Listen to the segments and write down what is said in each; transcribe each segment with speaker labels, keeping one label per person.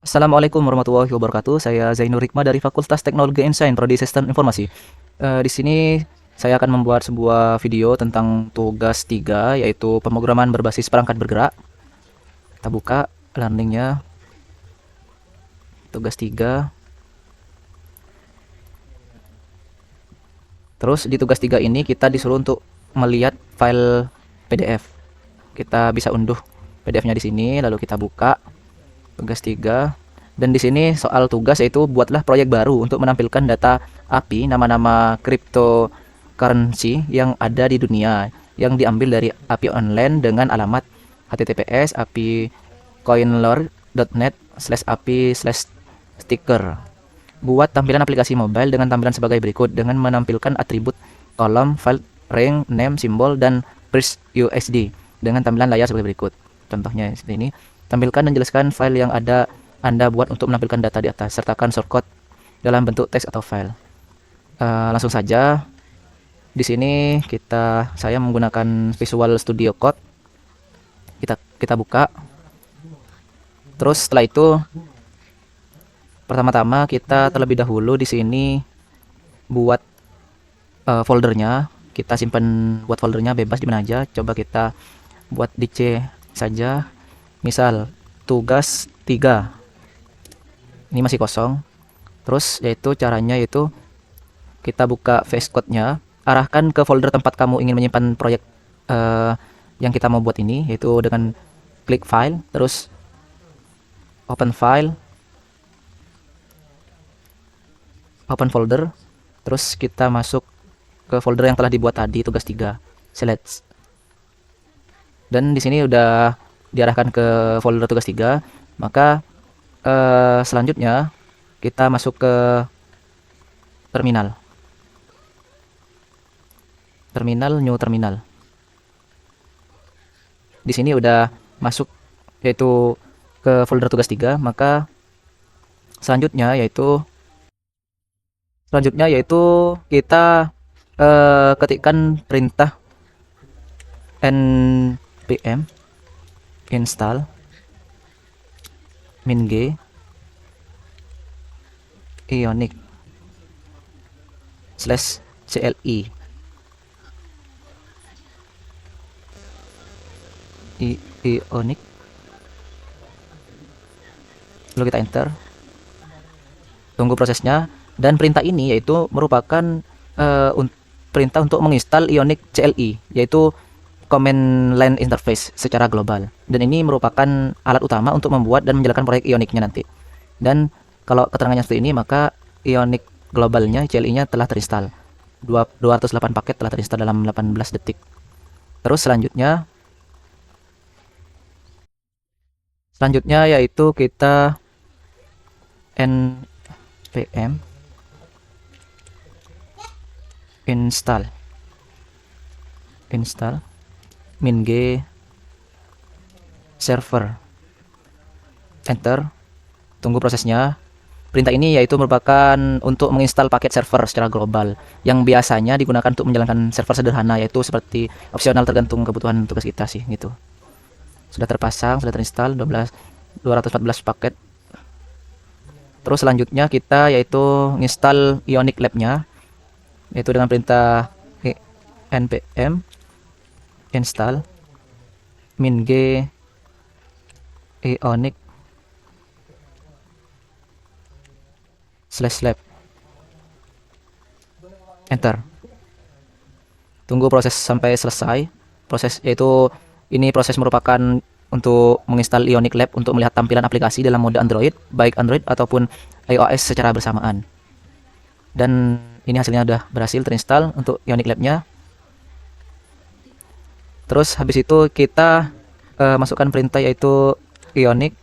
Speaker 1: Assalamualaikum warahmatullahi wabarakatuh. Saya Zainur Hikmah dari Fakultas Teknologi and Sains, Prodi Sistem Informasi. Di sini saya akan membuat sebuah video tentang tugas 3, yaitu pemrograman berbasis perangkat bergerak. Kita buka learningnya, tugas 3. Terus di tugas 3 ini kita disuruh untuk melihat file PDF. Kita bisa unduh PDF-nya di sini, lalu kita buka tugas 3. Dan di sini soal tugas yaitu buatlah proyek baru untuk menampilkan data API nama-nama cryptocurrency yang ada di dunia yang diambil dari API online dengan alamat https api coinlore.net/api/sticker. Buat tampilan aplikasi mobile dengan tampilan sebagai berikut dengan menampilkan atribut kolom, file, ring, name, simbol, dan price USD dengan tampilan layar sebagai berikut. Contohnya seperti ini. Tampilkan dan jelaskan file yang Anda buat untuk menampilkan data di atas. Sertakan shortcode dalam bentuk teks atau file. Langsung saja. Di sini saya menggunakan Visual Studio Code. Kita buka. Terus setelah itu pertama-tama kita terlebih dahulu di sini buat foldernya. Kita simpan buat foldernya bebas di mana aja. Coba kita buat di C saja. Misal tugas 3. Ini masih kosong. Terus caranya yaitu kita buka VS Code-nya, arahkan ke folder tempat kamu ingin menyimpan proyek yang kita mau buat ini, yaitu dengan klik file, terus open file, open folder, terus kita masuk ke folder yang telah dibuat tadi, tugas 3, select. Dan di sini udah diarahkan ke folder tugas 3, maka selanjutnya kita masuk ke terminal, new terminal. Di sini udah masuk yaitu ke folder tugas 3, maka selanjutnya yaitu kita ketikkan perintah npm install min-g ionic /CLI ionic, lalu kita enter, tunggu prosesnya. Dan perintah ini yaitu merupakan perintah untuk menginstal Ionic CLI, yaitu command line interface secara global. Dan ini merupakan alat utama untuk membuat dan menjalankan proyek Ionicnya nanti. Dan kalau keterangannya seperti ini, maka Ionic globalnya, CLI-nya telah terinstall. 208 paket telah terinstall dalam 18 detik. Terus selanjutnya yaitu kita npm install min-g server, enter, tunggu prosesnya. Perintah ini yaitu merupakan untuk menginstal paket server secara global yang biasanya digunakan untuk menjalankan server sederhana, yaitu seperti opsional tergantung kebutuhan tugas kita sih gitu. Sudah terpasang, sudah terinstall 214 paket. Terus selanjutnya kita yaitu install Ionic Lab-nya, yaitu dengan perintah npm install min-g ionic /lab, enter, tunggu proses sampai selesai. Ini proses merupakan untuk menginstal Ionic Lab untuk melihat tampilan aplikasi dalam mode Android, baik Android ataupun iOS secara bersamaan. Dan ini hasilnya udah berhasil terinstall untuk Ionic Lab-nya. Terus habis itu kita masukkan perintah yaitu Ionic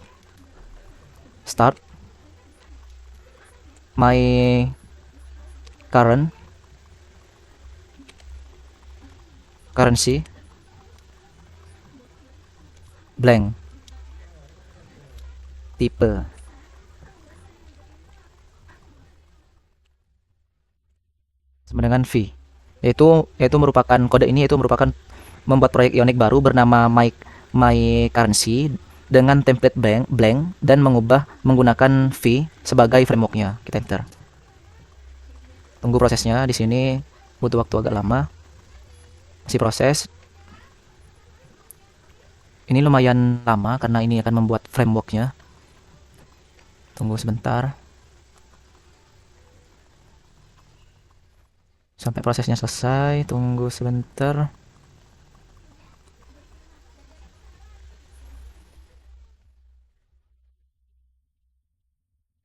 Speaker 1: start my currency blank tipe sama dengan V, yaitu merupakan kode ini yaitu merupakan membuat proyek Ionic baru bernama my currency dengan template blank dan mengubah menggunakan V sebagai frameworknya. Kita enter. Tunggu prosesnya. Di sini butuh waktu agak lama. Masih proses. Ini lumayan lama karena ini akan membuat frameworknya. Tunggu sebentar. Sampai prosesnya selesai. Tunggu sebentar.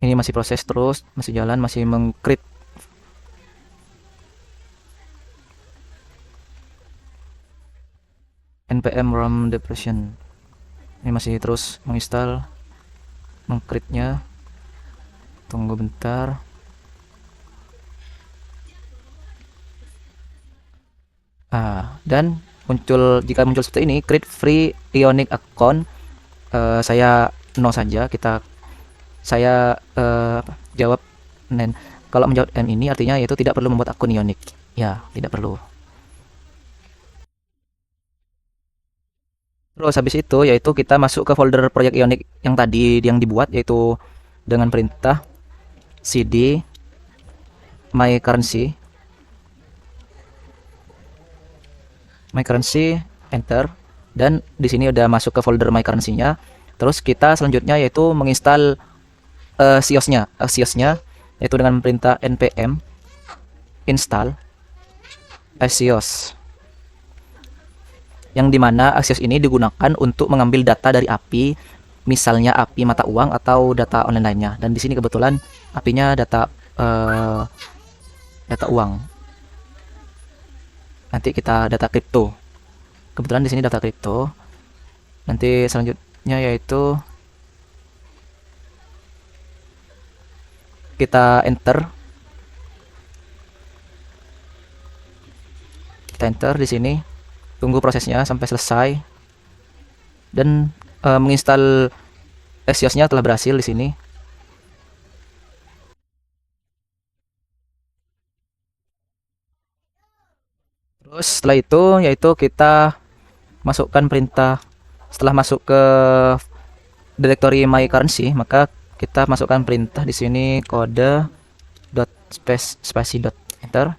Speaker 1: Ini masih proses terus, masih jalan, masih meng-create. npm rom depression. Ini masih terus menginstal, meng-create-nya. Tunggu bentar. Dan jika muncul seperti ini, create free Ionic account. Saya no saja. Saya jawab nen. Kalau menjawab M ini artinya yaitu tidak perlu membuat akun Ionic. Ya, tidak perlu. Terus habis itu yaitu kita masuk ke folder proyek Ionic yang tadi yang dibuat, yaitu dengan perintah cd my currency, enter, dan di sini udah masuk ke folder my currency-nya. Terus kita selanjutnya yaitu menginstal siosnya yaitu dengan perintah npm install sios, yang dimana sios ini digunakan untuk mengambil data dari API, misalnya API mata uang atau data online lainnya. Dan di sini kebetulan API-nya data uang. Nanti kita data kripto. Kebetulan di sini data kripto. Nanti selanjutnya yaitu kita enter. Di sini. Tunggu prosesnya sampai selesai. Dan menginstal sios-nya telah berhasil di sini. Terus setelah itu yaitu kita masukkan perintah. Setelah masuk ke directory my currency, maka kita masukkan perintah di sini kode .spacey.enter.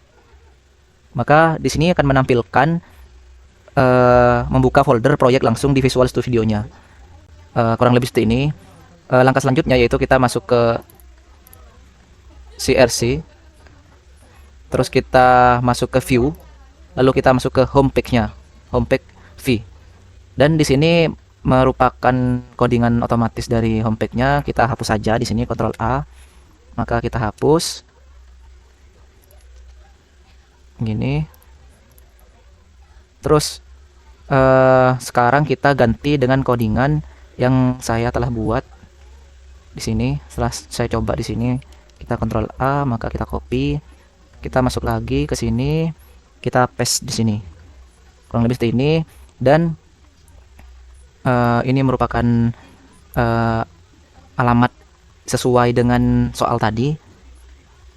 Speaker 1: Maka di sini akan menampilkan membuka folder proyek langsung di Visual Studio-nya. Kurang lebih seperti ini. Langkah selanjutnya yaitu kita masuk ke CRC. Terus kita masuk ke view, lalu kita masuk ke home page-nya, home page V. Dan di sini merupakan codingan otomatis dari home page-nya. Kita hapus saja di sini, Ctrl A. Maka kita hapus. Gini. Terus sekarang kita ganti dengan codingan yang saya telah buat di sini. Setelah saya coba di sini, kita Ctrl A, maka kita copy. Kita masuk lagi ke sini, kita paste di sini. Kurang lebih seperti ini. Dan ini merupakan alamat sesuai dengan soal tadi,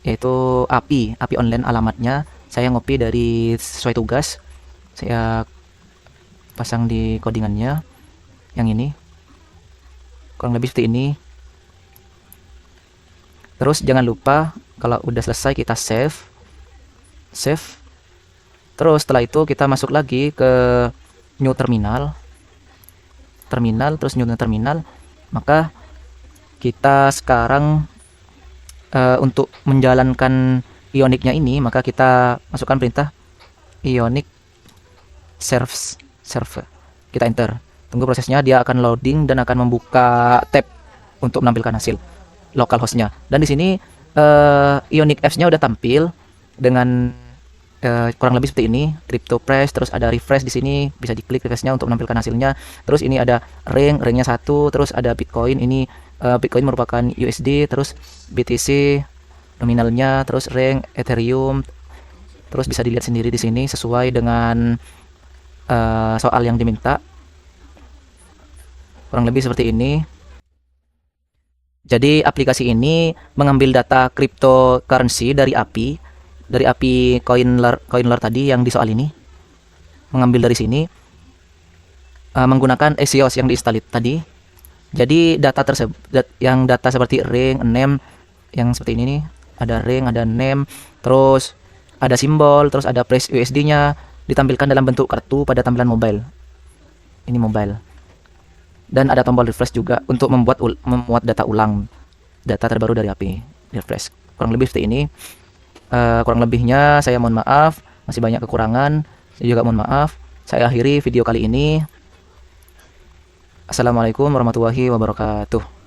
Speaker 1: yaitu API online alamatnya. Saya ngopi dari sesuai tugas, saya pasang di codingannya yang ini. Kurang lebih seperti ini. Terus jangan lupa kalau udah selesai kita save. Terus setelah itu kita masuk lagi ke new terminal, terus new terminal. Maka kita sekarang untuk menjalankan Ionic-nya ini, maka kita masukkan perintah Ionic server. Kita enter. Tunggu prosesnya, dia akan loading dan akan membuka tab untuk menampilkan hasil localhost-nya. Dan di sini Ionic apps-nya udah tampil dengan kurang lebih seperti ini. CryptoPress, terus ada refresh di sini, bisa diklik refresh-nya untuk menampilkan hasilnya. Terus ini ada ringnya 1, terus ada Bitcoin. Ini Bitcoin merupakan USD, terus BTC nominalnya, terus ring Ethereum. Terus bisa dilihat sendiri di sini sesuai dengan soal yang diminta. Kurang lebih seperti ini. Jadi aplikasi ini mengambil data cryptocurrency dari API Coinler tadi yang di soal ini. Mengambil dari sini menggunakan ESIOS yang diinstal tadi. Jadi data tersebut yang data seperti ring, name yang seperti ini nih, ada ring, ada name, terus ada simbol, terus ada flash USD-nya ditampilkan dalam bentuk kartu pada tampilan mobile. Ini mobile. Dan ada tombol refresh juga untuk memuat data ulang, data terbaru dari HP. Refresh. Kurang lebih seperti ini. Kurang lebihnya saya mohon maaf, masih banyak kekurangan. Saya juga mohon maaf. Saya akhiri video kali ini. Assalamualaikum warahmatullahi wabarakatuh.